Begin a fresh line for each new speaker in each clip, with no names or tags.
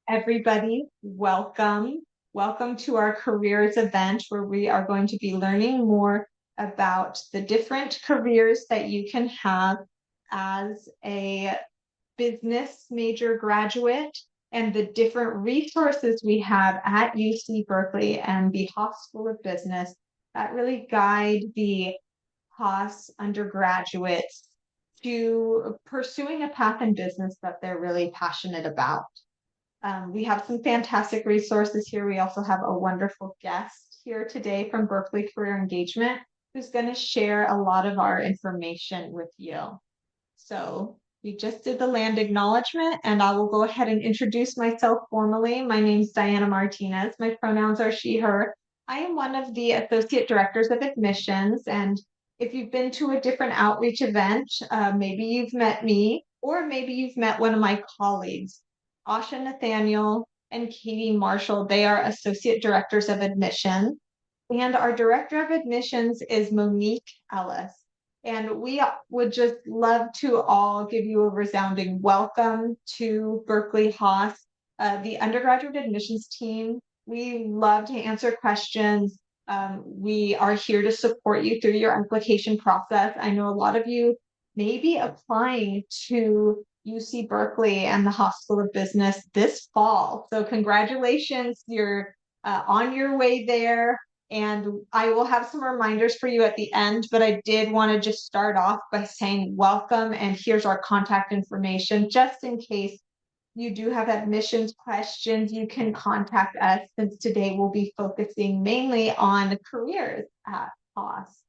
everybody. Welcome. Welcome to our careers event where we are going to be learning more about the different careers that you can have as a business major graduate and the different resources we have at UC Berkeley and the Haas School of Business that really guide the Haas undergraduates to pursuing a path in business that they're really passionate about. We have some fantastic resources here. We also have a wonderful guest here today from Berkeley Career Engagement who's going to share a lot of our information with you. So we just did the land acknowledgement, and I will go ahead and introduce myself formally. My name is Diana Martinez. My pronouns are she, her. I am one of the Associate Directors of Admissions, and if you've been to a different outreach event, maybe you've met me, or maybe you've met one of my colleagues. Asha Nathaniel and Katie Marshall, they are Associate Directors of Admission. And our Director of Admissions is Monique Ellis. And we would just love to all give you a resounding welcome to Berkeley Haas, the undergraduate admissions team. We love to answer questions. We are here to support you through your application process. I know a lot of you may be applying to UC Berkeley and the Haas School of Business this fall. So congratulations, you're on your way there. And I will have some reminders for you at the end, but I did want to just start off by saying welcome, and here's our contact information. Just in case you do have admissions questions, you can contact us, since today we'll be focusing mainly on careers at Haas.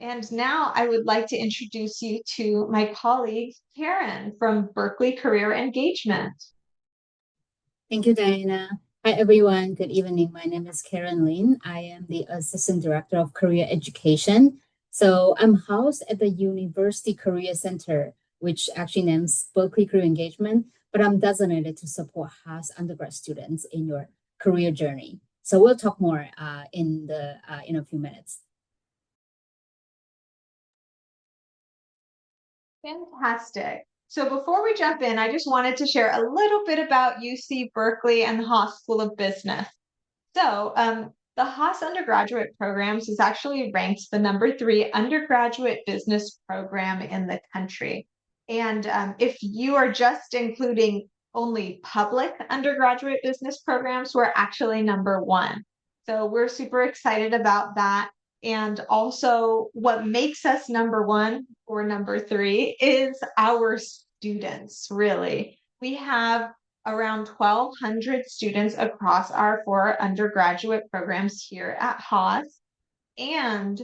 And now I would like to introduce you to my colleague, Karen from Berkeley Career Engagement.
Thank you, Diana. Hi, everyone. Good evening. My name is Karen Lin. I am the Assistant Director of Career Education. So I'm housed at the University Career Center, which actually names Berkeley Career Engagement, but I'm designated to support Haas undergrad students in your career journey. So we'll talk more in a few minutes.
Fantastic. So before we jump in, I just wanted to share a little bit about UC Berkeley and the Haas School of Business. So the Haas undergraduate programs is actually ranked the #3 undergraduate business program in the country. And if you are just including only public undergraduate business programs, we're actually #1. So we're super excited about that. And also what makes us #1 or #3 is our students, really. We have around 1,200 students across our 4 undergraduate programs here at Haas. And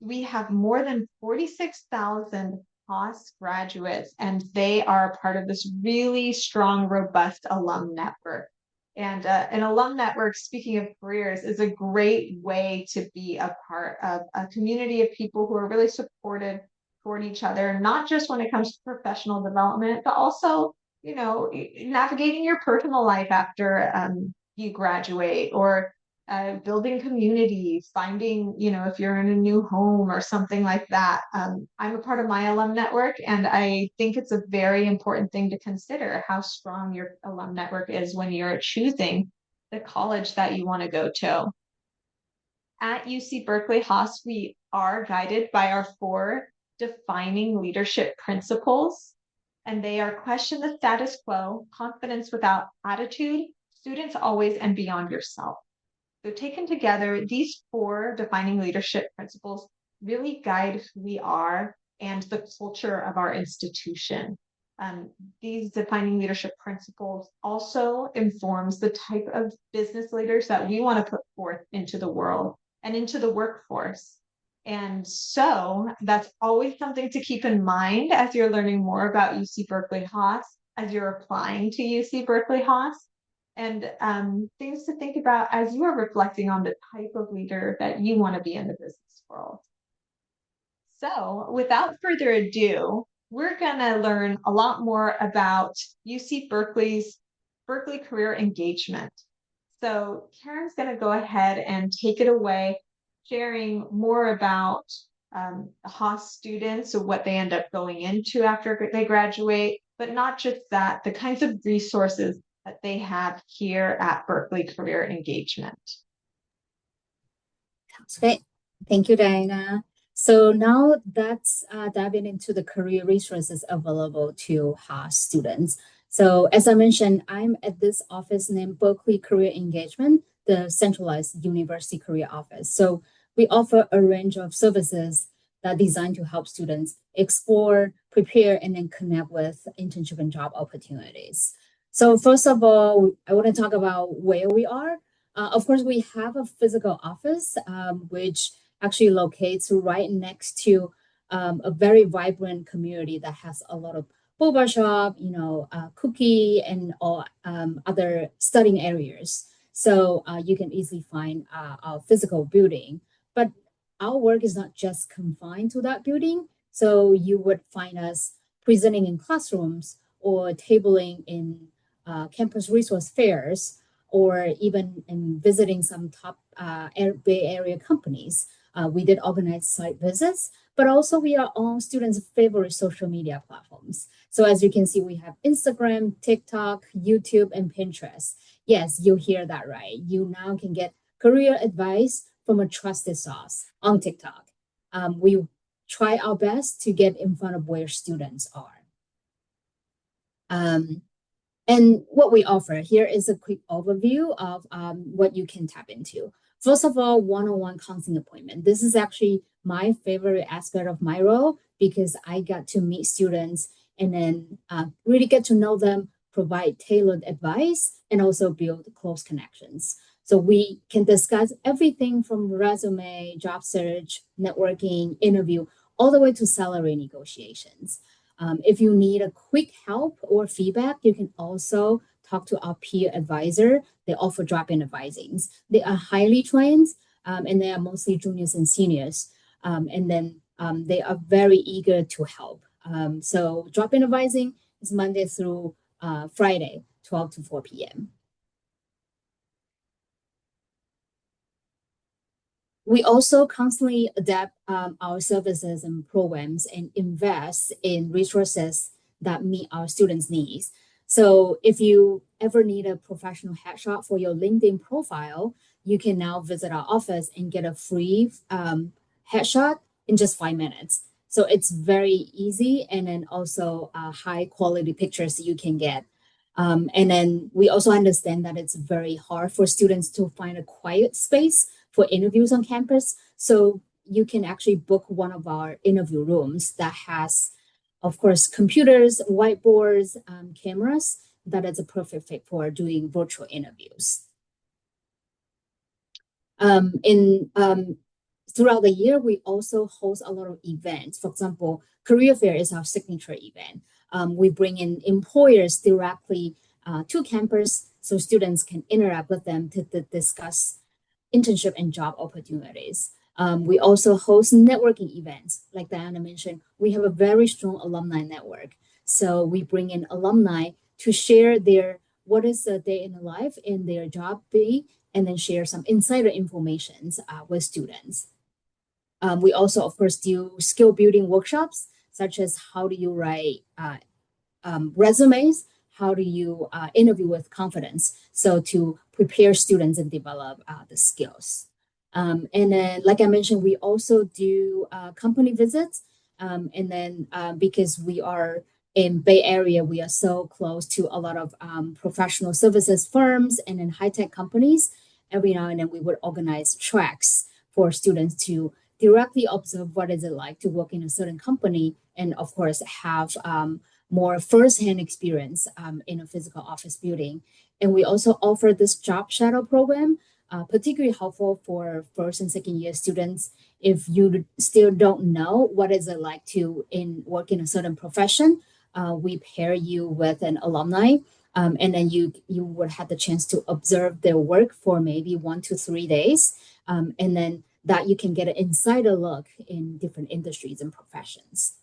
we have more than 46,000 Haas graduates, and they are part of this really strong, robust alum network. And an alum network, speaking of careers, is a great way to be a part of a community of people who are really supportive toward each other, not just when it comes to professional development, but also, navigating your personal life after you graduate, or building community, finding, if you're in a new home or something like that. I'm a part of my alum network, and I think it's a very important thing to consider how strong your alum network is when you're choosing the college that you want to go to. At UC Berkeley Haas, we are guided by our 4 defining leadership principles, and they are: question the status quo, confidence without attitude, students always, and beyond yourself. So taken together, these 4 defining leadership principles really guide who we are and the culture of our institution. These defining leadership principles also informs the type of business leaders that we want to put forth into the world and into the workforce. And so that's always something to keep in mind as you're learning more about UC Berkeley Haas, as you're applying to UC Berkeley Haas. And things to think about as you are reflecting on the type of leader that you want to be in the business world. So without further ado, we're going to learn a lot more about UC Berkeley's Berkeley Career Engagement. So Karen's going to go ahead and take it away, sharing more about Haas students, so what they end up going into after they graduate, but not just that, the kinds of resources that they have here at Berkeley Career Engagement.
Sounds great. Thank you, Diana. So now that's diving into the career resources available to Haas students. So as I mentioned, I'm at this office named Berkeley Career Engagement, the centralized university career office. So we offer a range of services that are designed to help students explore, prepare, and then connect with internship and job opportunities. So first of all, I want to talk about where we are. Of course, we have a physical office, which actually locates right next to a very vibrant community that has a lot of boba shop, cookie and all other studying areas. So you can easily find our physical building. But our work is not just confined to that building. So you would find us presenting in classrooms or tabling in campus resource fairs or even in visiting some top Bay Area companies. We did organize site visits, but also we are on students' favorite social media platforms. So as you can see, we have Instagram, TikTok, YouTube, and Pinterest. Yes, you hear that right. You now can get career advice from a trusted source on TikTok. We try our best to get in front of where students are. And what we offer here is a quick overview of what you can tap into. First of all, one-on-one counseling appointment. This is actually my favorite aspect of my role because I got to meet students and then really get to know them, provide tailored advice, and also build close connections. So we can discuss everything from resume, job search, networking, interview, all the way to salary negotiations. If you need a quick help or feedback, you can also talk to our peer advisor. They offer drop-in advisings. They are highly trained and they are mostly juniors and seniors. And then they are very eager to help. So drop-in advising is Monday through Friday, 12 to 4 p.m. We also constantly adapt our services and programs and invest in resources that meet our students' needs. So if you ever need a professional headshot for your LinkedIn profile, you can now visit our office and get a free headshot in just 5 minutes. So it's very easy and then also high quality pictures you can get. And then we also understand that it's very hard for students to find a quiet space for interviews on campus. So you can actually book one of our interview rooms that has, of course, computers, whiteboards, cameras. That is a perfect fit for doing virtual interviews. Throughout the year, we also host a lot of events. For example, Career Fair is our signature event. We bring in employers directly to campus so students can interact with them to discuss internship and job opportunities. We also host networking events. Like Diana mentioned, we have a very strong alumni network. So we bring in alumni to share what is a day in the life in their job be, and then share some insider information with students. We also, of course, do skill building workshops, such as how do you write resumes, how do you interview with confidence, so to prepare students and develop the skills. And then, like I mentioned, we also do company visits. And then because we are in Bay Area, we are so close to a lot of professional services firms and then high-tech companies. Every now and then we would organize tracks for students to directly observe what is it like to work in a certain company and of course have more firsthand experience in a physical office building. And we also offer this job shadow program, particularly helpful for first and second year students. If you still don't know what is it like to work in a certain profession, we pair you with an alumni, and then you would have the chance to observe their work for maybe 1 to 3 days, and then that you can get an insider look in different industries and professions.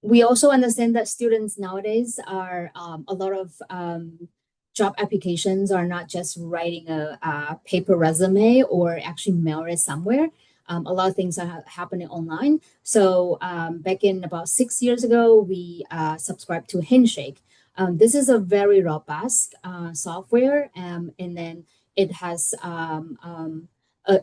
We also understand that students nowadays are a lot of job applications are not just writing a paper resume or actually mail it somewhere. A lot of things are happening online. So back in about 6 years ago, we subscribed to Handshake. This is a very robust software, and then it has an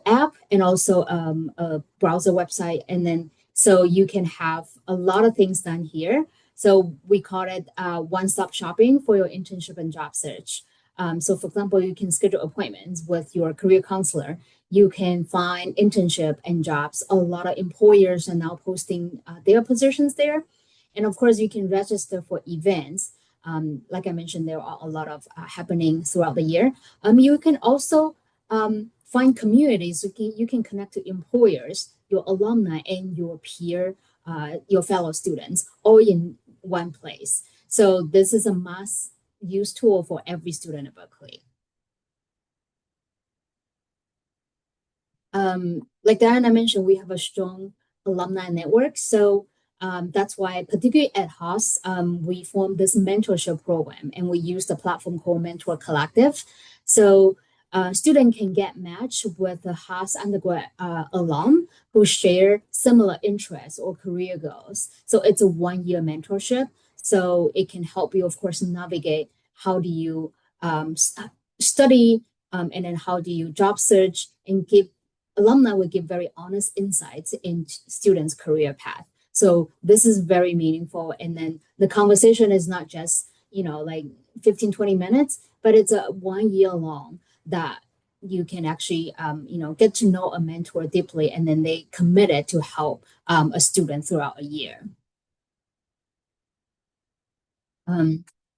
app and also a browser website, and then so you can have a lot of things done here. So we call it one-stop shopping for your internship and job search. So for example, you can schedule appointments with your career counselor. You can find internship and jobs. A lot of employers are now posting their positions there. And of course, you can register for events. Like I mentioned, there are a lot of happening throughout the year. You can also find communities. You can connect to employers, your alumni, and your peer, your fellow students, all in one place. So this is a must use tool for every student at Berkeley. Like Diana mentioned, we have a strong alumni network. So that's why, particularly at Haas, we formed this mentorship program, and we use the platform called Mentor Collective. So student can get matched with a Haas undergrad alum who share similar interests or career goals. So it's a 1 year mentorship. So it can help you, of course, navigate how do you study, and then how do you job search, and give alumni will give very honest insights in students' career path. So this is very meaningful. And then the conversation is not just, like 15, 20 minutes, but it's a 1 year long that you can actually, get to know a mentor deeply, and then they committed to help a student throughout a year.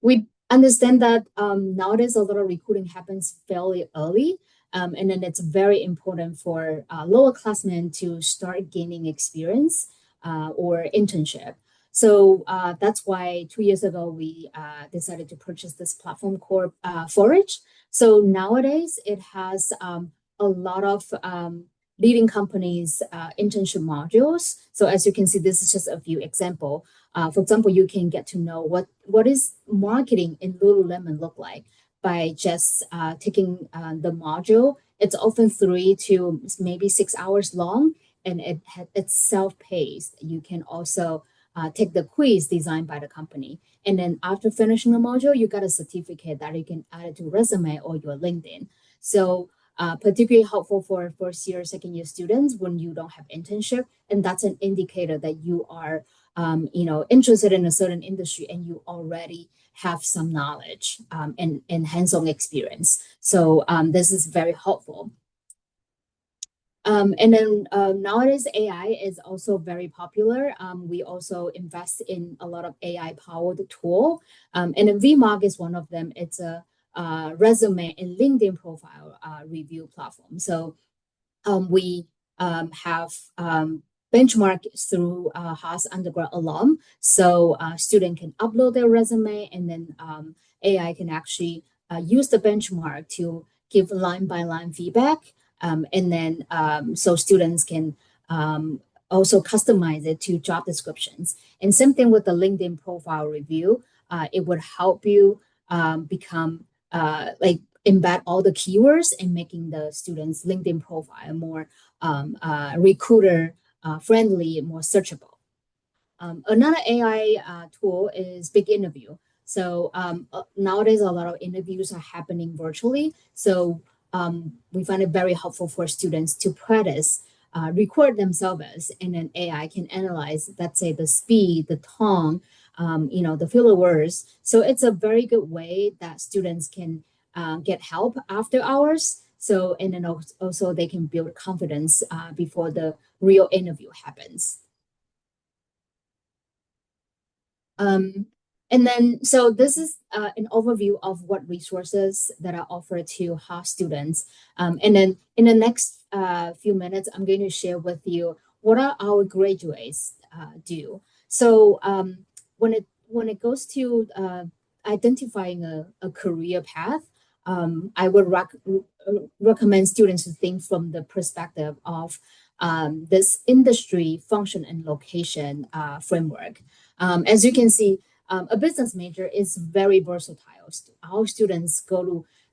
We understand that nowadays a lot of recruiting happens fairly early. And then it's very important for lower classmen to start gaining experience or internship. So that's why 2 years ago we decided to purchase this platform called Forage. So nowadays it has a lot of leading companies internship modules. So as you can see, this is just a few examples. For example, you can get to know what is marketing in Lululemon look like by just taking the module. It's often 3 to maybe 6 hours long, and it's self-paced. You can also take the quiz designed by the company. And then after finishing the module, you got a certificate that you can add it to resume or your LinkedIn. So particularly helpful for first year, second year students when you don't have internship. And that's an indicator that you are interested in a certain industry and you already have some knowledge and hands-on experience. So this is very helpful. And then nowadays, AI is also very popular. We also invest in a lot of AI-powered tool. And then VMark is one of them. It's a resume and LinkedIn profile review platform. So we have benchmark through Haas undergrad alum. So student can upload their resume, and then AI can actually use the benchmark to give line by line feedback. And then so students can also customize it to job descriptions. And same thing with the LinkedIn profile review. It would help you become like embed all the keywords and making the students' LinkedIn profile more recruiter friendly, more searchable. Another AI tool is Big Interview. So nowadays, a lot of interviews are happening virtually. So we find it very helpful for students to practice, record themselves, and then AI can analyze, let's say, the speed, the tone, the filler words. So it's a very good way that students can get help after hours. So, and then also they can build confidence before the real interview happens. And then, so this is an overview of what resources that are offered to Haas students. And then in the next few minutes, I'm going to share with you what are our graduates do. So when it goes to identifying a career path, I would recommend students to think from the perspective of this industry, function, and location framework. As you can see, a business major is very versatile. Our students go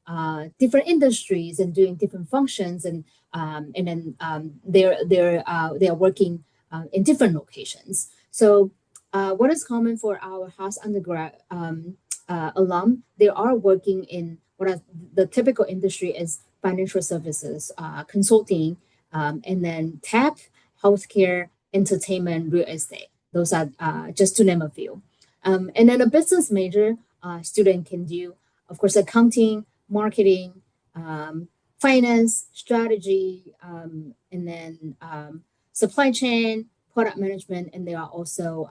to different industries and doing different functions, and and then they're working in different locations. So what is common for our Haas undergrad alum? They are working in the typical industry is financial services, consulting, and then tech, healthcare, entertainment, real estate. Those are just to name a few. And then a business major student can do, of course, accounting, marketing, finance, strategy, and then supply chain, product management, and there are also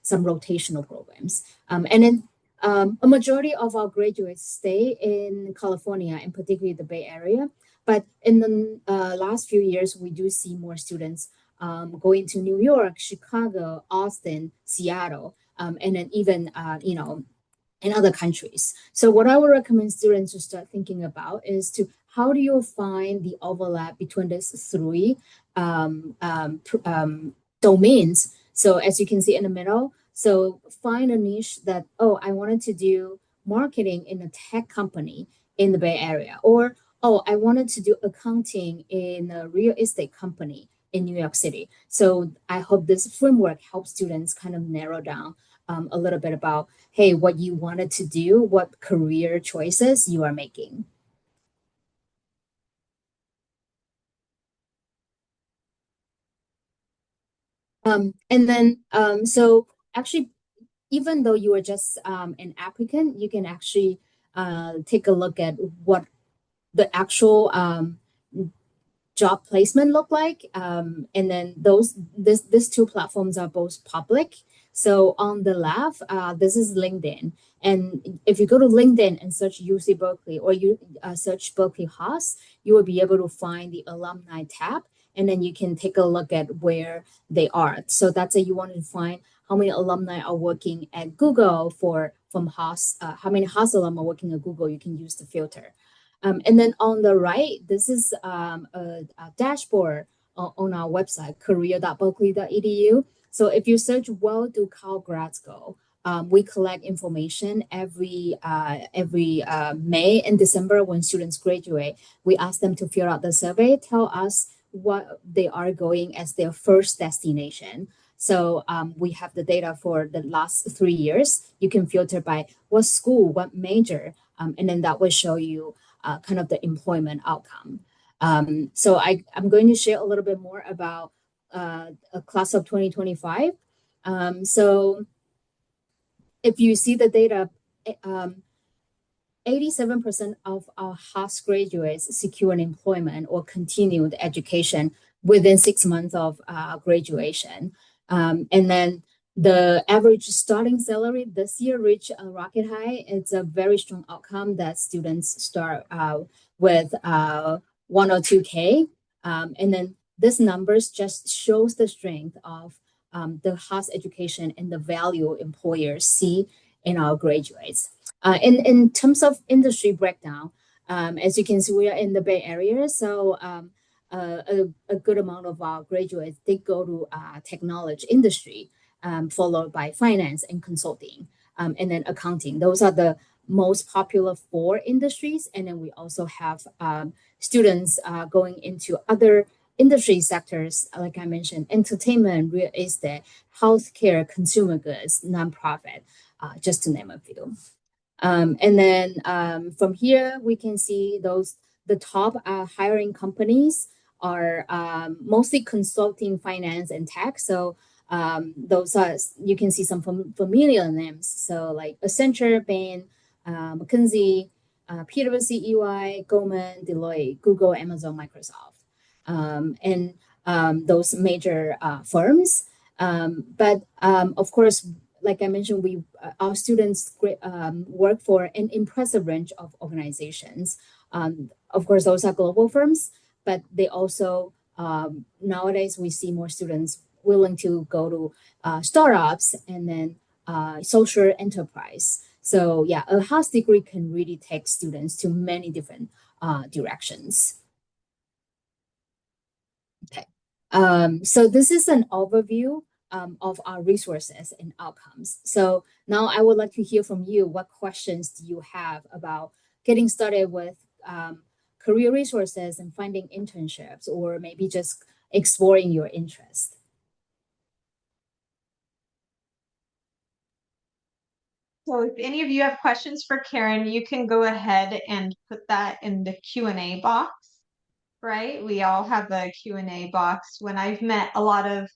some rotational programs. And then a majority of our graduates stay in California, and particularly the Bay Area. But in the last few years, we do see more students going to New York, Chicago, Austin, Seattle, and then even in other countries. So what I would recommend students to start thinking about is to how do you find the overlap between these three domains. So as you can see in the middle, so find a niche that, oh, I wanted to do marketing in a tech company in the Bay Area, or, oh, I wanted to do accounting in a real estate company in New York City. So I hope this framework helps students kind of narrow down a little bit about, hey, what you wanted to do, what career choices you are making. And then, so actually, even though you are just an applicant, you can actually take a look at what the actual job placement look like. And then these two platforms are both public. So on the left, this is LinkedIn. And if you go to LinkedIn and search UC Berkeley or you search Berkeley Haas, you will be able to find the alumni tab. And then you can take a look at where they are. So that's a you want to find how many alumni are working at Google from Haas, how many Haas alumni are working at Google, you can use the filter. And then on the right, this is a dashboard on our website, career.berkeley.edu. So if you search where do Cal grads go, we collect information every May and December when students graduate. We ask them to fill out the survey, tell us what they are going as their first destination. So we have the data for the last 3 years. You can filter by what school, what major, and then that will show you kind of the employment outcome. So I'm going to share a little bit more about a class of 2025. So if you see the data, 87% of our Haas graduates secure an employment or continued education within 6 months of graduation. And then the average starting salary this year reached a rocket high. It's a very strong outcome that students start with 102K. And then this numbers just shows the strength of the Haas education and the value employers see in our graduates. In terms of industry breakdown, as you can see, we are in the Bay Area, so a good amount of our graduates, they go to technology industry, followed by finance and consulting, and then accounting. Those are the most popular 4 industries. And then we also have students going into other industry sectors, like I mentioned, entertainment, real estate, healthcare, consumer goods, nonprofit, just to name a few. And then from here, we can see the top hiring companies are mostly consulting, finance, and tech. So those are, you can see some familiar names. So like Accenture, Bain, McKinsey, PwC, EY, Goldman, Deloitte, Google, Amazon, Microsoft, and those major firms. But of course, like I mentioned, our students work for an impressive range of organizations. Of course, those are global firms, but they also nowadays we see more students willing to go to startups and then social enterprise. So yeah, a Haas degree can really take students to many different directions. Okay. So this is an overview of our resources and outcomes. So now I would like to hear from you. What questions do you have about getting started with career resources and finding internships, or maybe just exploring your interest.
So if any of you have questions for Karen, you can go ahead and put that in the Q&A box, right? We all have a Q&A box. When I've met a lot of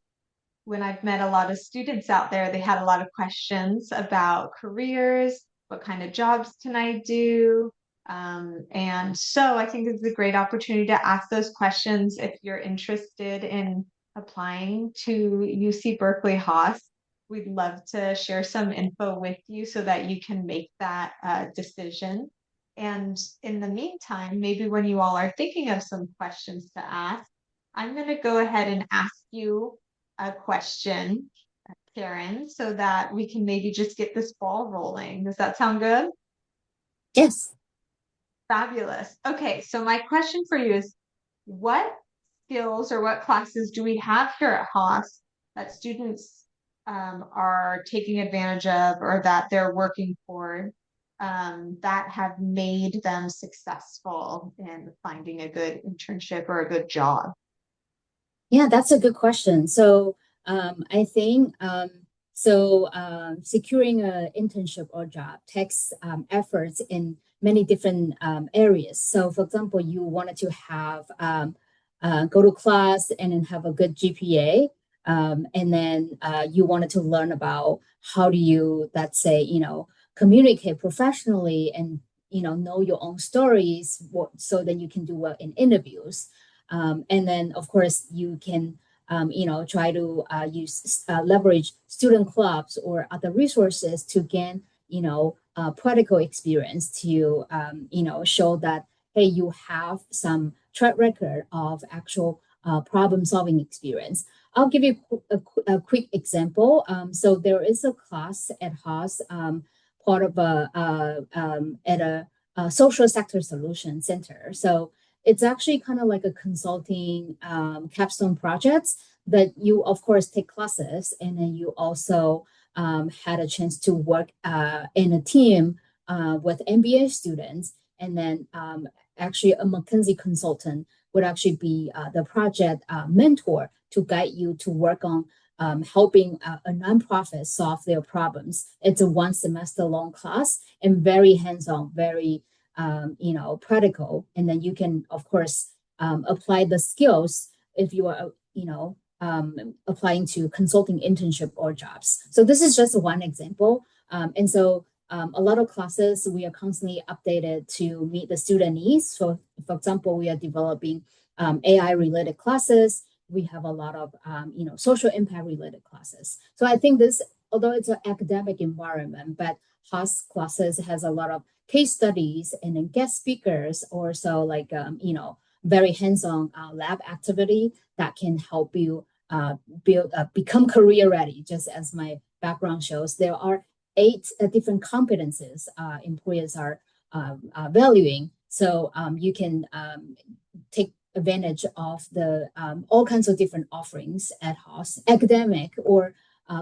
students out there, they had a lot of questions about careers, what kind of jobs can I do? And so I think it's a great opportunity to ask those questions if you're interested in applying to UC Berkeley Haas. We'd love to share some info with you so that you can make that decision. And in the meantime, maybe when you all are thinking of some questions to ask, I'm going to go ahead and ask you a question, Karen, so that we can maybe just get this ball rolling. Does that sound good?
Yes.
Fabulous. Okay, so my question for you is, what skills or what classes do we have here at Haas that students are taking advantage of or that they're working for that have made them successful in finding a good internship or a good job?
Yeah, that's a good question. So I think securing an internship or job takes efforts in many different areas. So for example, you wanted to have go to class and then have a good GPA. And then you wanted to learn about how do you, let's say, communicate professionally and, know your own stories so then you can do well in interviews. And then, of course, you can, try to leverage student clubs or other resources to gain, practical experience to, show that, hey, you have some track record of actual problem solving experience. I'll give you a quick example. So there is a class at Haas, part of at a social sector solution center. So it's actually kind of like a consulting capstone project that you, of course, take classes, and then you also had a chance to work in a team with MBA students, and then actually a McKinsey consultant would actually be the project mentor to guide you to work on helping a nonprofit solve their problems. It's a 1 semester long class and very hands-on, very practical. And then you can, of course, apply the skills if you are, applying to consulting internship or jobs. So this is just one example. And so a lot of classes, we are constantly updated to meet the student needs. So for example, we are developing AI related classes. We have a lot of, social impact related classes. So I think this, although it's an academic environment, but Haas classes has a lot of case studies and then guest speakers, or so like, very hands-on lab activity that can help you become career ready. Just as my background shows, there are 8 different competencies employers are valuing. So you can take advantage of the all kinds of different offerings at Haas, academic or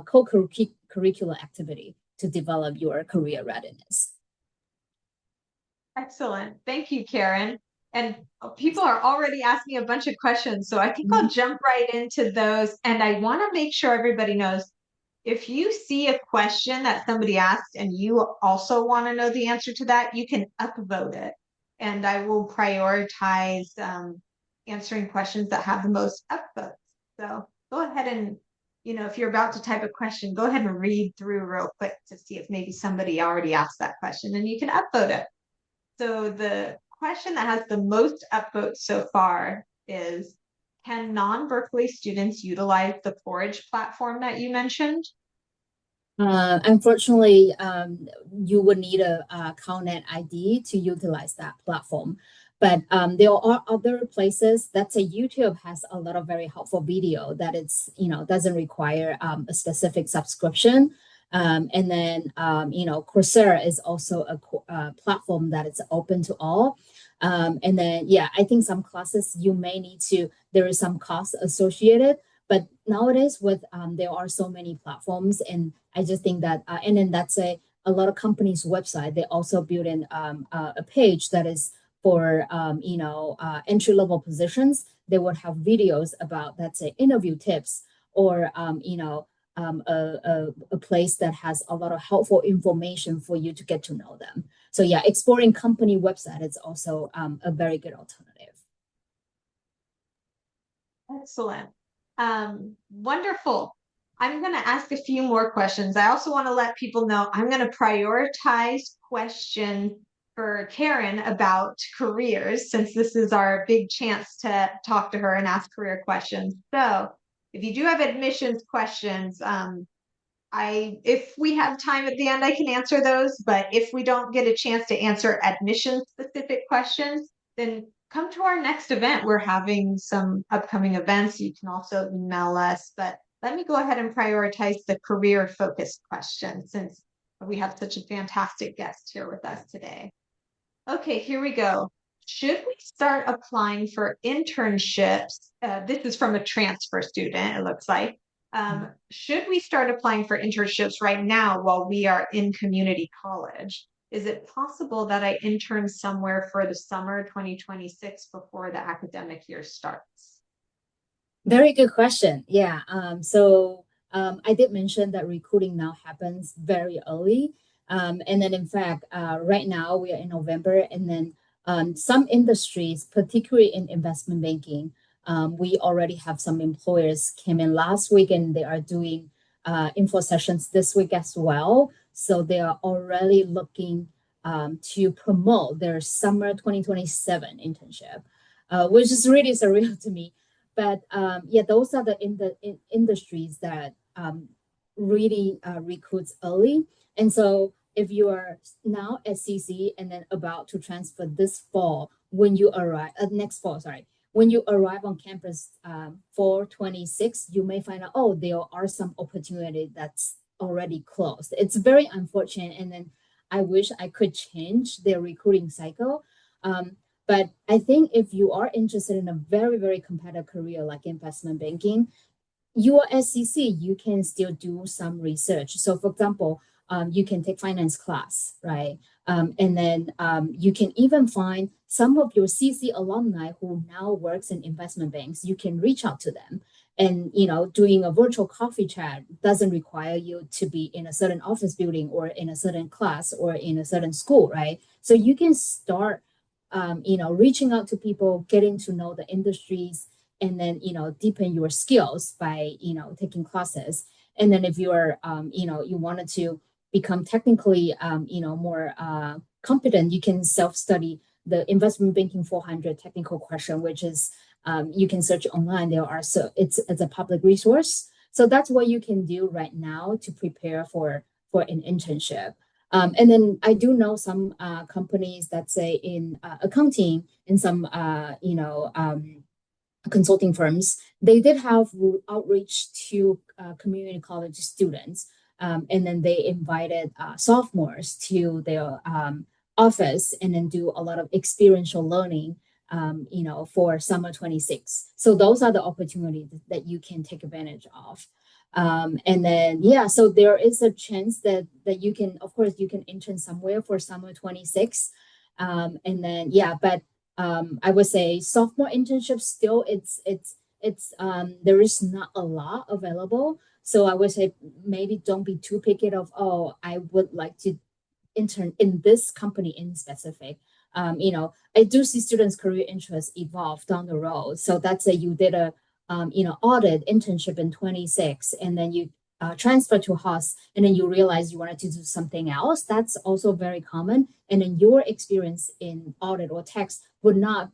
co-curricular activity to develop your career readiness.
Excellent. Thank you, Karen. And people are already asking a bunch of questions, so I think I'll jump right into those. And I want to make sure everybody knows, if you see a question that somebody asked and you also want to know the answer to that, you can upvote it. And I will prioritize answering questions that have the most upvotes. So go ahead and, if you're about to type a question, go ahead and read through real quick to see if maybe somebody already asked that question, and you can upvote it. So the question that has the most upvotes so far is, can non-Berkeley students utilize the Forage platform that you mentioned?
Unfortunately, you would need a CalNet ID to utilize that platform. But there are other places. That's a YouTube has a lot of very helpful video that it's, doesn't require a specific subscription. And then, Coursera is also a platform that is open to all. And then, yeah, I think some classes you may need to, there is some cost associated, but nowadays with, there are so many platforms, and I just think that, and then that's a lot of companies' website, they also build in a page that is for entry-level positions, they would have videos about, let's say, interview tips, or a place that has a lot of helpful information for you to get to know them. So yeah, exploring company website is also a very good alternative.
Excellent. Wonderful. I'm going to ask a few more questions. I also want to let people know I'm going to prioritize questions for Karen about careers, since this is our big chance to talk to her and ask career questions. So if you do have admissions questions, if we have time at the end, I can answer those. But if we don't get a chance to answer admission specific questions, then come to our next event. We're having some upcoming events. You can also email us. But let me go ahead and prioritize the career focused questions, since we have such a fantastic guest here with us today. Okay, here we go. Should we start applying for internships? This is from a transfer student, it looks like. Should we start applying for internships right now while we are in community college? Is it possible that I intern somewhere for the summer 2026 before the academic year starts?
Very good question. Yeah. I did mention that recruiting now happens very early. And then in fact, right now we are in November, and then some industries, particularly in investment banking, we already have some employers came in last week, and they are doing info sessions this week as well. So they are already looking to promote their summer 2027 internship, which is really surreal to me. But yeah, those are the industries that really recruits early. And so if you are now at CC and then about to transfer this fall, when you arrive next fall, sorry, when you arrive on campus for 26, you may find out, oh, there are some opportunity that's already closed. It's very unfortunate. And then I wish I could change their recruiting cycle. But I think if you are interested in a very, very competitive career like investment banking, you are at CC, you can still do some research. So for example, you can take finance class, right? And then you can even find some of your CC alumni who now works in investment banks. You can reach out to them. And doing a virtual coffee chat doesn't require you to be in a certain office building or in a certain class or in a certain school, right? So you can start reaching out to people, getting to know the industries, and then, deepen your skills by, taking classes. And then if you're, you wanted to become technically, more competent, you can self-study the investment banking 400 technical question, which is, you can search online. It's a public resource. So that's what you can do right now to prepare for an internship. And then I do know some companies that say in accounting, in some consulting firms, they did have outreach to community college students, and then they invited sophomores to their office and then do a lot of experiential learning. For summer 26. So those are the opportunities that you can take advantage of. And then, yeah, so there is a chance that you can, of course, you can intern somewhere for summer 26. And then, yeah, but I would say sophomore internships still, there is not a lot available. So I would say maybe don't be too picky of, oh, I would like to intern in this company in specific. I do see students' career interests evolve down the road. So that's you did a audit internship in 26, and then you transfer to Haas, and then you realize you wanted to do something else. That's also very common. And then your experience in audit or tax would not,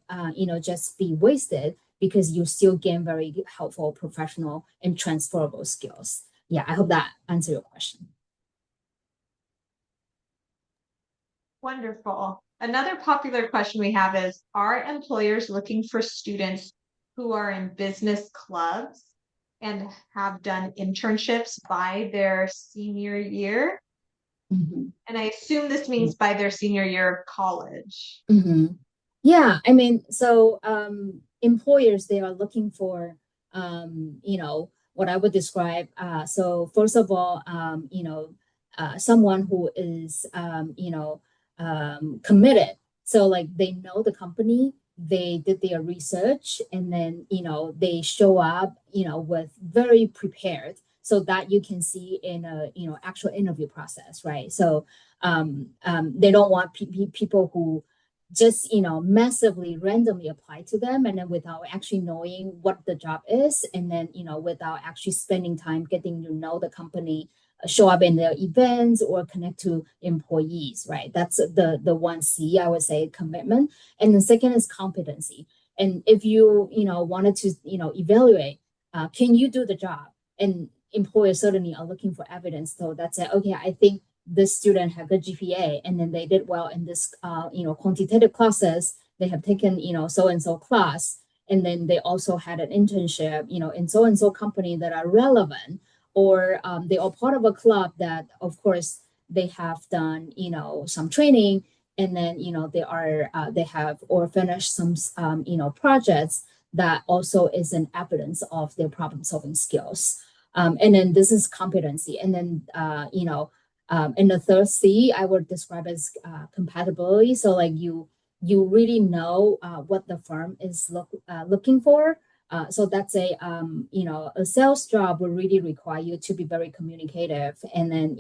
just be wasted, because you still gain very helpful professional and transferable skills. Yeah, I hope that answered your question.
Wonderful. Another popular question we have is, are employers looking for students who are in business clubs and have done internships by their senior year?
Mm-hmm.
And I assume this means by their senior year of college.
Mm-hmm. Yeah, I mean, so employers, they are looking for, what I would describe. So first of all, someone who is, committed So like they know the company, they did their research, and then they show up with very prepared, so that you can see in a actual interview process, right? So they don't want people who just massively randomly apply to them, and then without actually knowing what the job is, and then without actually spending time getting to know the company, show up in their events or connect to employees, right? That's the one C, I would say, commitment. And the second is competency. And if you wanted to evaluate, can you do the job? And employers certainly are looking for evidence. So that's it. Okay, I think this student had good GPA, and then they did well in this quantitative classes. They have taken so and so class, and then they also had an internship in so and so company that are relevant, or they are part of a club that, of course, they have done some training, and then they have or finished some projects that also is an evidence of their problem solving skills. And then this is competency, and then and the third C I would describe as compatibility. So like you really know what the firm is looking for. So that's a sales job will really require you to be very communicative, and then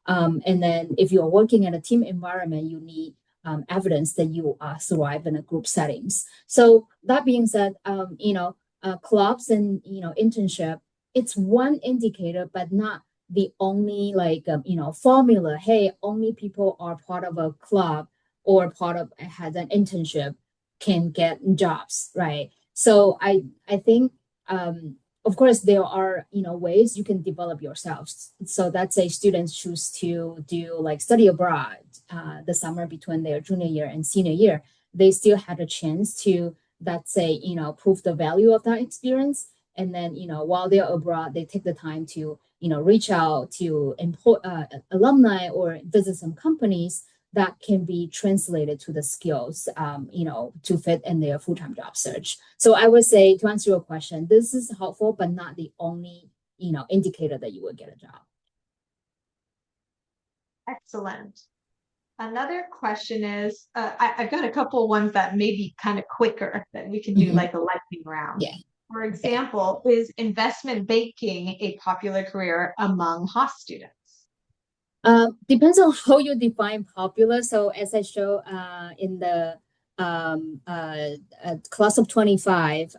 and then if you're working in a team environment, you need evidence that you thrive in a group settings. So that being said, clubs and internship, it's one indicator, but not the only formula. Hey, only people are part of a club or part of has an internship can get jobs, right? So I think of course there are ways you can develop yourselves. So that's a students choose to do like study abroad the summer between their junior year and senior year. They still had a chance to, let's say, prove the value of that experience. And then while they're abroad, they take the time to reach out to alumni or visit some companies that can be translated to the skills, to fit in their full-time job search. So I would say, to answer your question, this is helpful, but not the only, indicator that you will get a job.
Excellent. Another question is, I've got a couple of ones that may be kind of quicker that we can do like a lightning round.
Yeah.
For example, is investment banking a popular career among Haas students?
Depends on how you define popular. So as I show in the class of 25,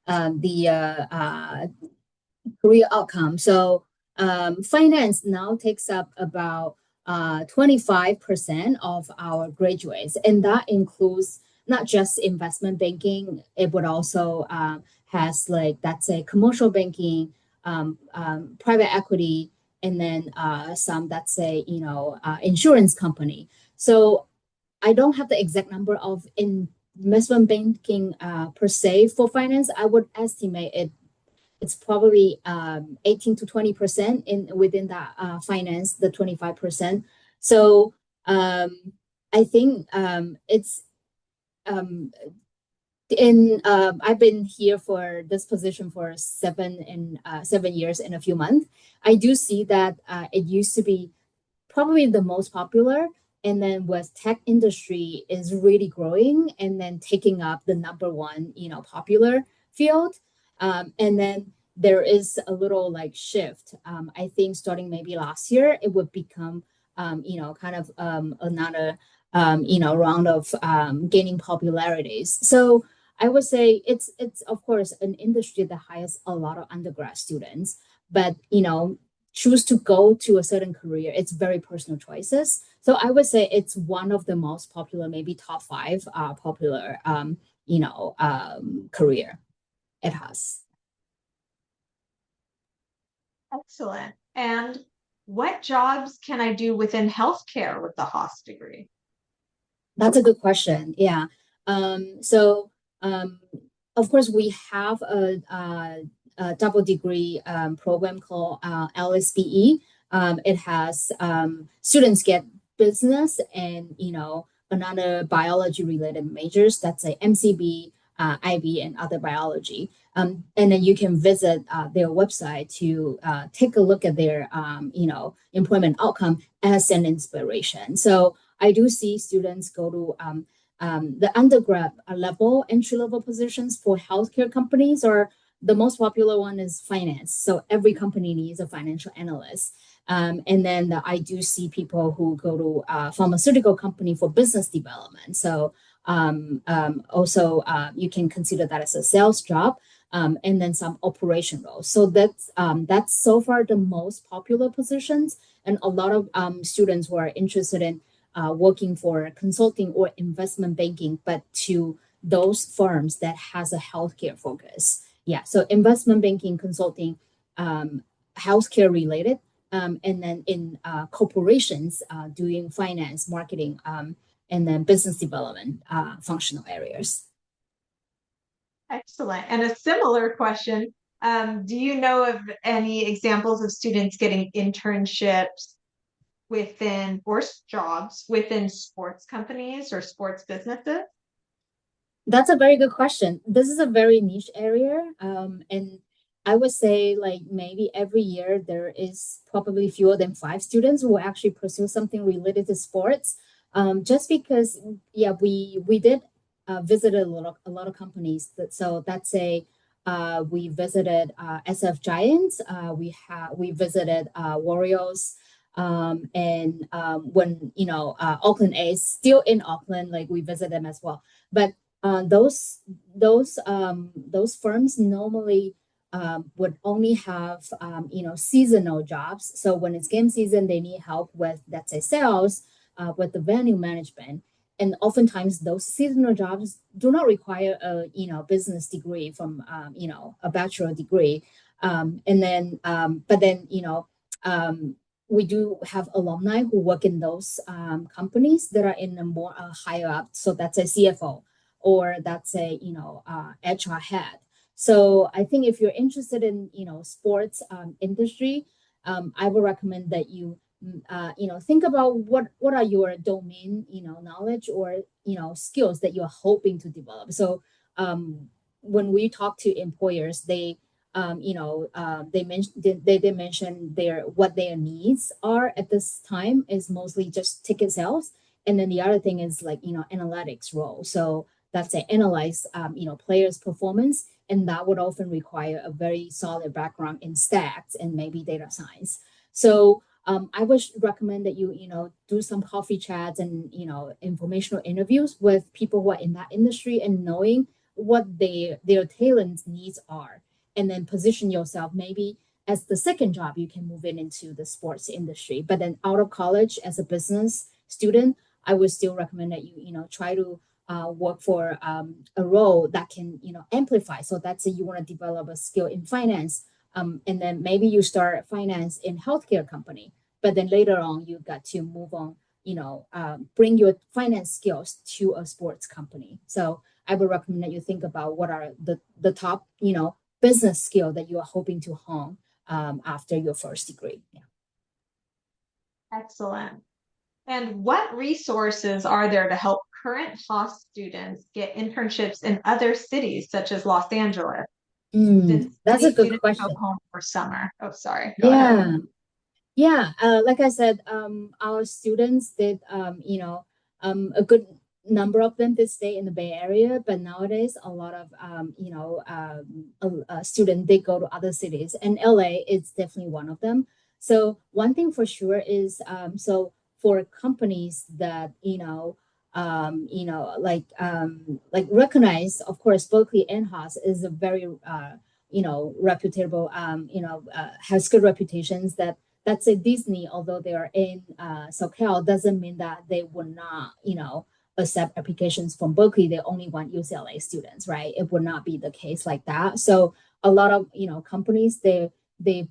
the career outcome. So finance now takes up about 25% of our graduates, and that includes not just investment banking. It would also has like, that's a commercial banking, private equity, and then some that's a insurance company. So I don't have the exact number of investment banking per se for finance. I would estimate it's probably 18 to 20% within that finance, the 25%. So I think it's I've been here for this position for 7 years and a few months. I do see that it used to be probably the most popular, and then with tech industry is really growing and then taking up the number one popular field. And then there is a little like shift. I think starting maybe last year, it would become kind of another round of gaining popularities. So I would say it's of course an industry that hires a lot of undergrad students, but choose to go to a certain career. It's very personal choices. So I would say it's one of the most popular, maybe top 5 popular career at Haas.
Excellent. And what jobs can I do within healthcare with the Haas degree?
That's a good question. Yeah. So of course, we have a double degree program called LSBE. It has students get business and another biology related majors. That's a MCB, IB, and other biology. And then you can visit their website to take a look at their employment outcome as an inspiration. So I do see students go to the undergrad level, entry-level positions for healthcare companies, or the most popular one is finance. So every company needs a financial analyst. And then I do see people who go to a pharmaceutical company for business development. So also you can consider that as a sales job. And then some operation roles. So that's so far the most popular positions, and a lot of students who are interested in working for consulting or investment banking, but to those firms that has a healthcare focus. Yeah, so investment banking, consulting, healthcare related, and then in corporations doing finance, marketing, and then business development functional areas.
Excellent. And a similar question, do you know of any examples of students getting internships within or jobs within sports companies or sports businesses?
That's a very good question. This is a very niche area. And I would say like maybe every year there is probably fewer than 5 students who actually pursue something related to sports. Just because, yeah, we did visit a lot of companies. So that's a we visited SF Giants. We visited Warriors. And when Auckland A is still in Auckland, like we visit them as well. But those firms normally would only have seasonal jobs. So when it's game season, they need help with, let's say, sales, with the venue management. And oftentimes those seasonal jobs do not require a business degree from a bachelor degree. But then we do have alumni who work in those companies that are in a more higher up. So that's a CFO, or that's a HR head. So I think if you're interested in sports industry, I would recommend that you think about what are your domain knowledge or skills that you're hoping to develop. So when we talk to employers, they mention what their needs are at this time is mostly just ticket sales, and then the other thing is like analytics role. So that's to analyze players' performance, and that would often require a very solid background in stats and maybe data science. So I would recommend that you do some coffee chats and informational interviews with people who are in that industry and knowing what their talents needs are, and then position yourself maybe as the second job you can move into the sports industry. But then out of college as a business student, I would still recommend that you try to work for a role that can amplify. So that's you want to develop a skill in finance, and then maybe you start finance in healthcare company, but then later on you got to move on, bring your finance skills to a sports company. So I would recommend that you think about what are the top business skill that you are hoping to hone after your first degree. Yeah.
Excellent. And what resources are there to help current Haas students get internships in other cities, such as Los Angeles, since
That's
many
a good
students go
question.
home for summer? Oh, sorry. Go ahead.
Yeah. Yeah, like I said, our students did, a good number of them did stay in the Bay Area, but nowadays a lot of, students they go to other cities, and LA is definitely one of them. So one thing for sure is, so for companies that like recognize, of course, Berkeley and Haas is a very reputable, has good reputations that that's a Disney, although they are in SoCal, doesn't mean that they would not, accept applications from Berkeley. They only want UCLA students, right? It would not be the case like that. So a lot of companies they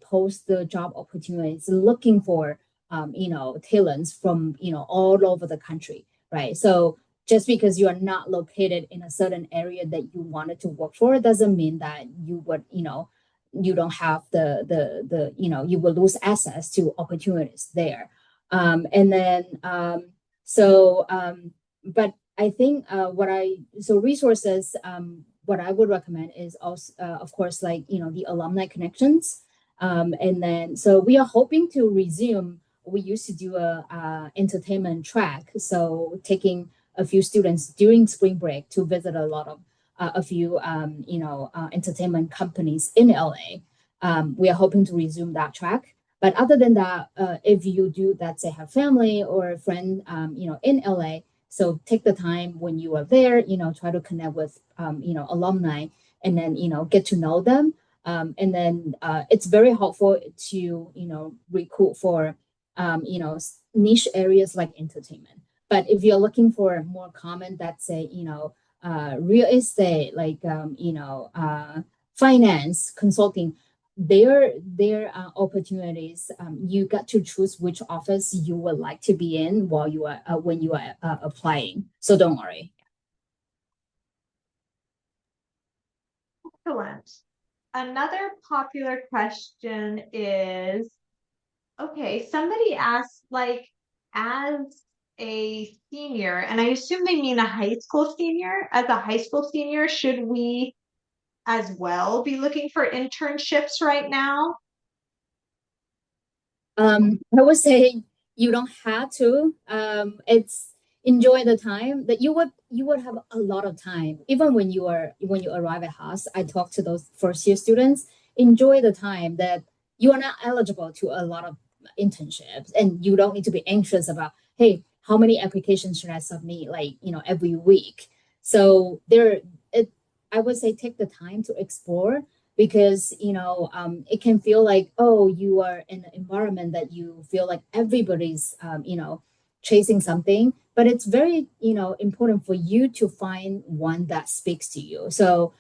post the job opportunities looking for talents from all over the country, right? So just because you are not located in a certain area that you wanted to work for doesn't mean that you would you don't have the you will lose access to opportunities there. And then but I think resources, what I would recommend is also of course like the alumni connections. And then so we are hoping to resume we used to do a entertainment track. So taking a few students during spring break to visit a lot of a few entertainment companies in LA. We are hoping to resume that track. But other than that, if you do that, say have family or a friend, in LA, so take the time when you are there, try to connect with, alumni, and then, get to know them. And then it's very helpful to, recruit for, niche areas like entertainment. But if you're looking for more common, that's say, real estate, like, finance, consulting, their opportunities. You got to choose which office you would like to be in while you are when you are applying. So don't worry.
Excellent. Another popular question is, okay, somebody asked, like, as a senior, and I assume they mean a high school senior, as a high school senior, should we as well be looking for internships right now?
I would say you don't have to. It's enjoy the time that you would have a lot of time even when you arrive at Haas. I talk to those first year students. Enjoy the time that you are not eligible to a lot of internships, and you don't need to be anxious about, hey, how many applications should I submit, like, every week. So I would say take the time to explore, because it can feel like, oh, you are in an environment that you feel like everybody's chasing something, but it's very important for you to find one that speaks to you. So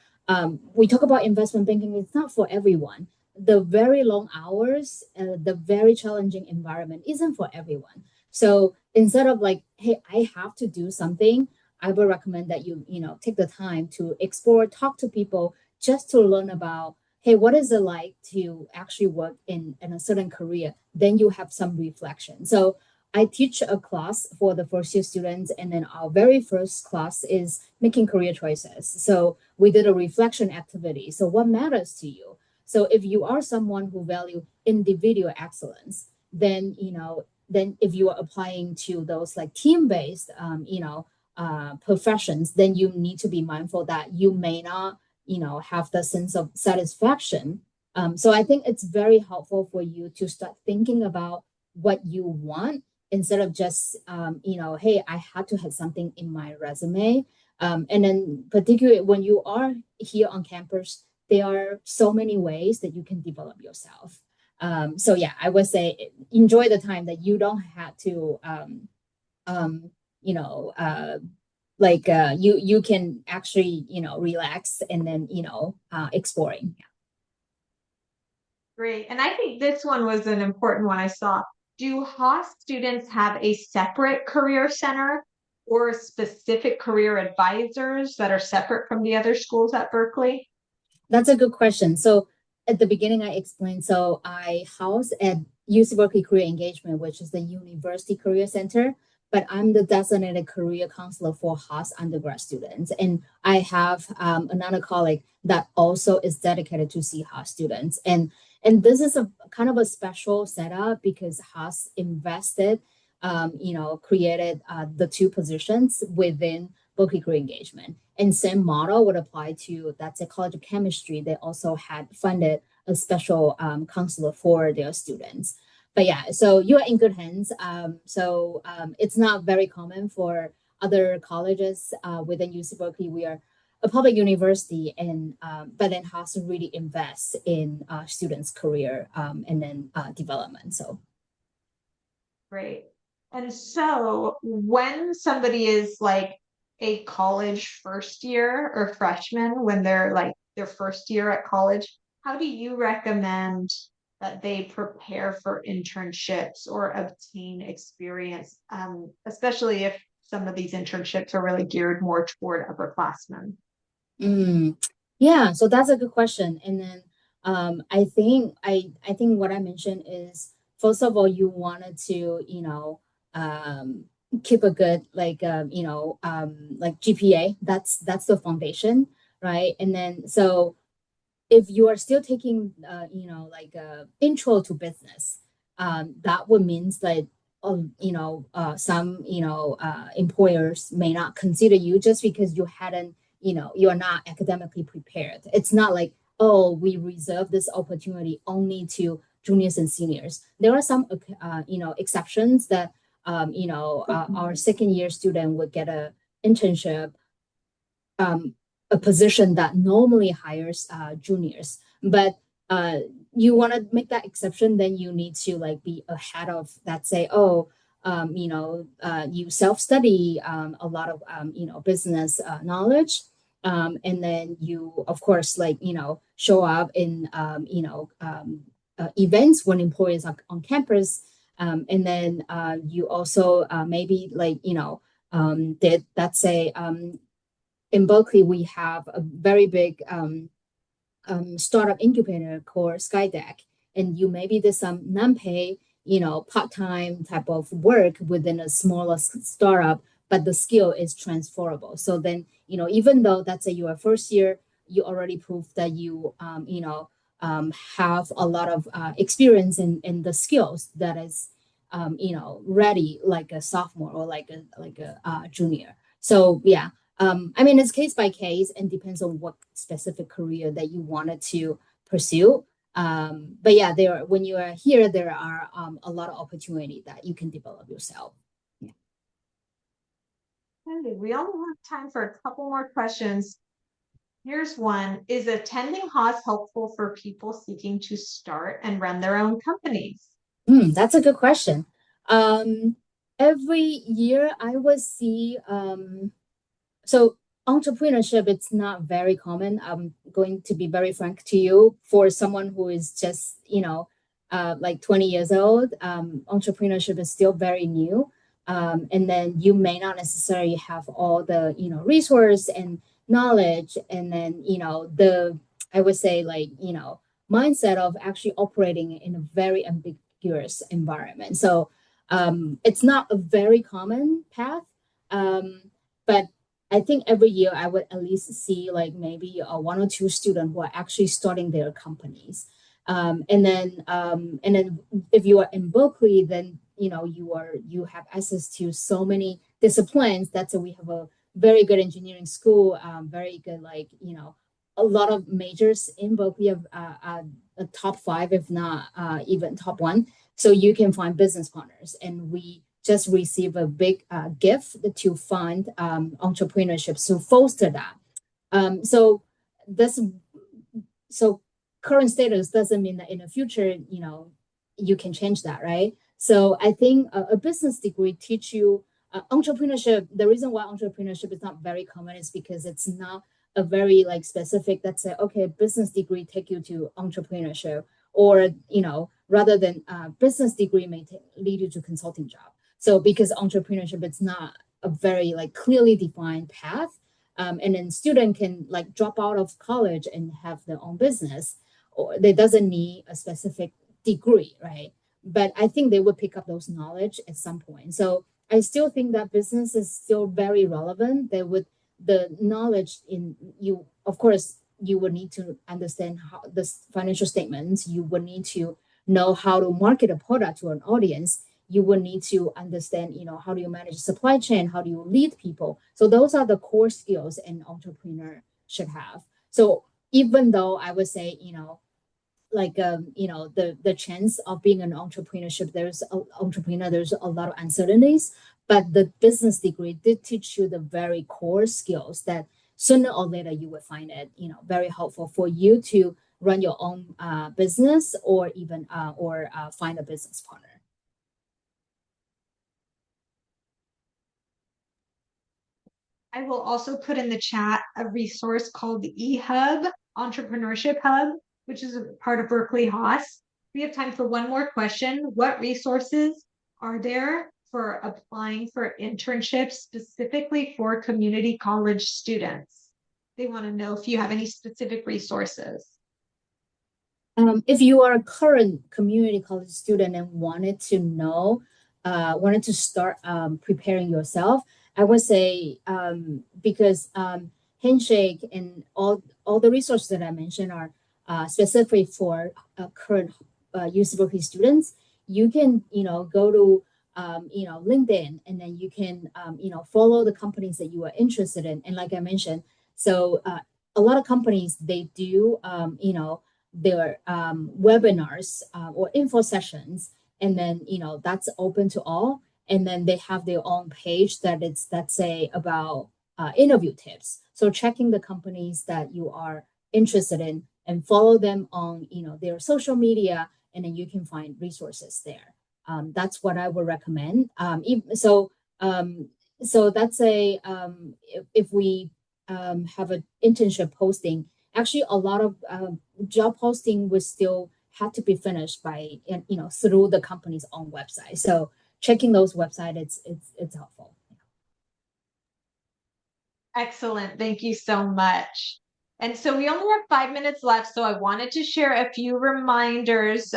we talk about investment banking. It's not for everyone. The very long hours, the very challenging environment isn't for everyone. So instead of like, hey, I have to do something, I would recommend that you take the time to explore, talk to people, just to learn about, hey, what is it like to actually work in a certain career? Then you have some reflection. So I teach a class for the first year students, and then our very first class is making career choices. So we did a reflection activity. So what matters to you? So if you are someone who value individual excellence, then if you are applying to those like team-based, professions, then you need to be mindful that you may not have the sense of satisfaction. So I think it's very helpful for you to start thinking about what you want, instead of just hey, I had to have something in my resume. And then particularly when you are here on campus, there are so many ways that you can develop yourself. So yeah, I would say enjoy the time that you don't have to um, you know like you can actually relax, and then exploring.
Great. And I think this one was an important one I saw. Do Haas students have a separate career center or specific career advisors that are separate from the other schools at Berkeley?
That's a good question. So at the beginning, I explained. So I house at UC Berkeley Career Engagement, which is the University Career Center, but I'm the designated career counselor for Haas undergrad students. And I have another colleague that also is dedicated to see Haas students. And this is a kind of a special setup because Haas invested, created the two positions within Berkeley Career Engagement. And same model would apply to, that's a College of Chemistry. They also had funded a special counselor for their students. But yeah, so you're in good hands. It's not very common for other colleges within UC Berkeley. We are a public university, and but then has to really invest in students' career and then development. So
Great. And so when somebody is like a college first year or freshman, when they're like their first year at college, how do you recommend that they prepare for internships or obtain experience, especially if some of these internships are really geared more toward upperclassmen?
mm, yeah, so that's a good question. And then I think what I mentioned is, first of all, you wanted to keep a good like GPA. That's the foundation, right? And then so if you are still taking like intro to business, that would mean that some employers may not consider you just because you hadn't you're not academically prepared. It's not like, oh, we reserve this opportunity only to juniors and seniors. There are some exceptions that our second year student would get a internship, a position that normally hires juniors. But you want to make that exception, then you need to like be ahead of that. Say, oh, you self-study a lot of business knowledge, and then you, of course, like show up in events when employees are on campus, and then you also maybe like did that say in Berkeley, we have a very big startup incubator called Skydeck, and you maybe did some non-pay, part-time type of work within a smaller startup, but the skill is transferable. So then, even though that's your first year, you already proved that you, have a lot of experience in the skills that is, ready like a sophomore or like a junior. So yeah, I mean, it's case by case and depends on what specific career that you wanted to pursue. But yeah, when you are here, there are a lot of opportunity that you can develop yourself. Yeah.
Okay, we only have time for a couple more questions. Here's one. Is attending Haas helpful for people seeking to start and run their own companies?
That's a good question. Um, every year I would see so entrepreneurship, it's not very common. I'm going to be very frank to you. For someone who is just like 20 years old, entrepreneurship is still very new, and then you may not necessarily have all the resource and knowledge, and then the, I would say, like mindset of actually operating in a very ambiguous environment. So it's not a very common path, but I think every year I would at least see like maybe one or two students who are actually starting their companies. And then if you are in Berkeley, then you have access to so many disciplines. That's why we have a very good engineering school, very good like a lot of majors in Berkeley of a top five, if not even top one. So you can find business partners, and we just receive a big gift to fund entrepreneurship to foster that. So this so current status doesn't mean that in the future you can change that, right? So I think a business degree teach you entrepreneurship. The reason why entrepreneurship is not very common is because it's not a very like specific, that's say, okay, business degree take you to entrepreneurship, or rather than business degree may lead you to consulting job. So because entrepreneurship, it's not a very like clearly defined path, and then student can like drop out of college and have their own business, or they doesn't need a specific degree, right? But I think they would pick up those knowledge at some point. So I still think that business is still very relevant. They would the knowledge in you, of course, you would need to understand how the financial statements. You would need to know how to market a product to an audience. You would need to understand, how do you manage supply chain? How do you lead people? So those are the core skills an entrepreneur should have. So even though I would say, like the chance of being an entrepreneurship, there's a lot of uncertainties, but the business degree did teach you the very core skills that sooner or later you would find it very helpful for you to run your own business, or even find a business partner.
I will also put in the chat a resource called the eHub, Entrepreneurship Hub, which is a part of Berkeley Haas. We have time for one more question. What resources are there for applying for internships specifically for community college students? They want to know if you have any specific resources.
If you are a current community college student and wanted to start preparing yourself, I would say because Handshake and all the resources that I mentioned are specifically for current UC Berkeley students. you can, go to, LinkedIn, and then you can, follow the companies that you are interested in. And like I mentioned, so a lot of companies, they do, their webinars or info sessions, and then, that's open to all. And then they have their own page that's say about interview tips. So checking the companies that you are interested in and follow them on, their social media, and then you can find resources there. That's what I would recommend. So that's if we have an internship posting, actually a lot of job posting will still have to be finished by, through the company's own website. So checking those websites, it's helpful.
Excellent. Thank you so much. And so we only have 5 minutes left, so I wanted to share a few reminders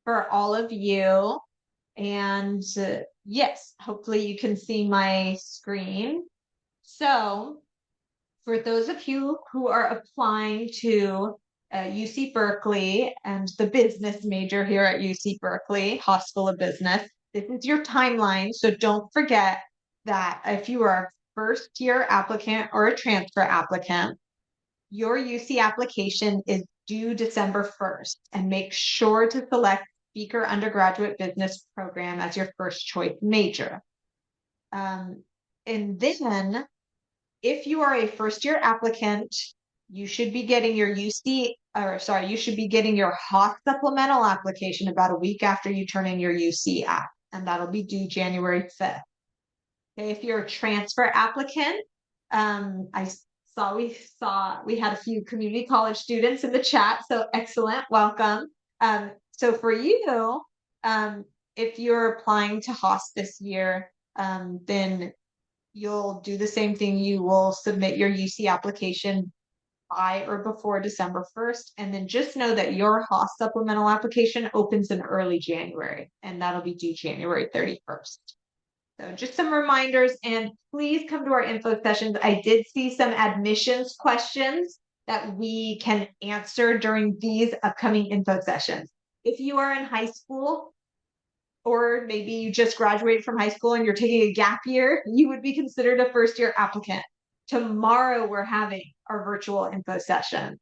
for all of you. And yes, hopefully you can see my screen. So for those of you who are applying to UC Berkeley and the business major here at UC Berkeley, Haas School of Business, this is your timeline. So don't forget that if you are a first year applicant or a transfer applicant, your UC application is due December 1st, and make sure to select Speaker Undergraduate Business Program as your first choice major. And then if you are a first year applicant, you should be getting your you should be getting your Haas supplemental application about a week after you turn in your UC app, and that'll be due January 5th. Okay, if you're a transfer applicant, I saw we had a few community college students in the chat, so excellent, welcome. So for you, if you're applying to Haas this year, then you'll do the same thing. You will submit your UC application by or before December 1st. And then just know that your Haas supplemental application opens in early January, and that'll be due January 31st. So just some reminders, and please come to our info sessions. I did see some admissions questions that we can answer during these upcoming info sessions. If you are in high school, or maybe you just graduated from high school and you're taking a gap year, you would be considered a first year applicant. Tomorrow, we're having our virtual info session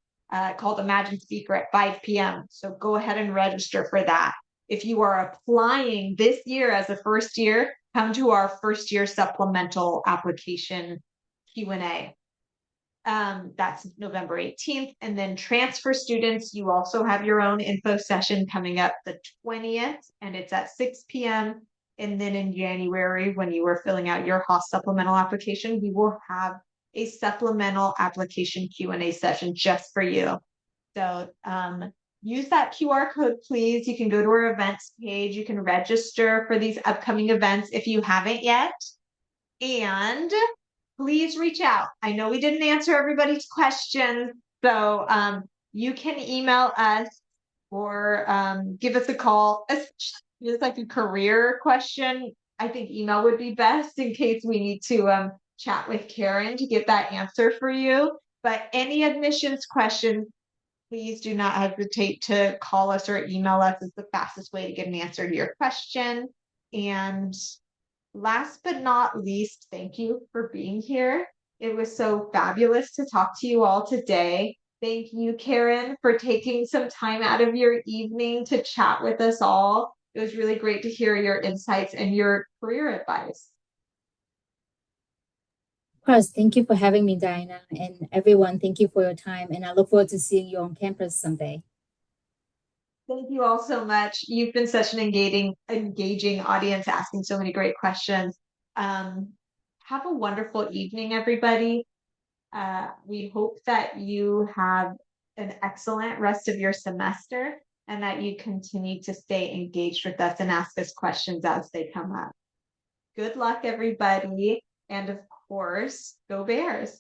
called Imagine Speaker at 5 p.m. So go ahead and register for that. If you are applying this year as a first year, come to our first year supplemental application Q&A. That's November 18th. And then transfer students, you also have your own info session coming up the 20th, and it's at 6 p.m. And then in January, when you were filling out your Haas supplemental application, we will have a supplemental application Q&A session just for you. So use that QR code, please. You can go to our events page. You can register for these upcoming events if you haven't yet. And please reach out. I know we didn't answer everybody's questions, so you can email us or give us a call. It's like a career question. I think email would be best in case we need to chat with Karen to get that answer for you. But any admissions questions, please do not hesitate to call us or email us. It's the fastest way to get an answer to your question. And last but not least, thank you for being here. It was so fabulous to talk to you all today. Thank you, Karen, for taking some time out of your evening to chat with us all. It was really great to hear your insights and your career advice.
Of course, thank you for having me, Diana, and everyone. Thank you for your time, and I look forward to seeing you on campus someday.
Thank you all so much. You've been such an engaging audience, asking so many great questions. Have a wonderful evening, everybody. We hope that you have an excellent rest of your semester and that you continue to stay engaged with us and ask us questions as they come up. Good luck, everybody. And of course, go Bears.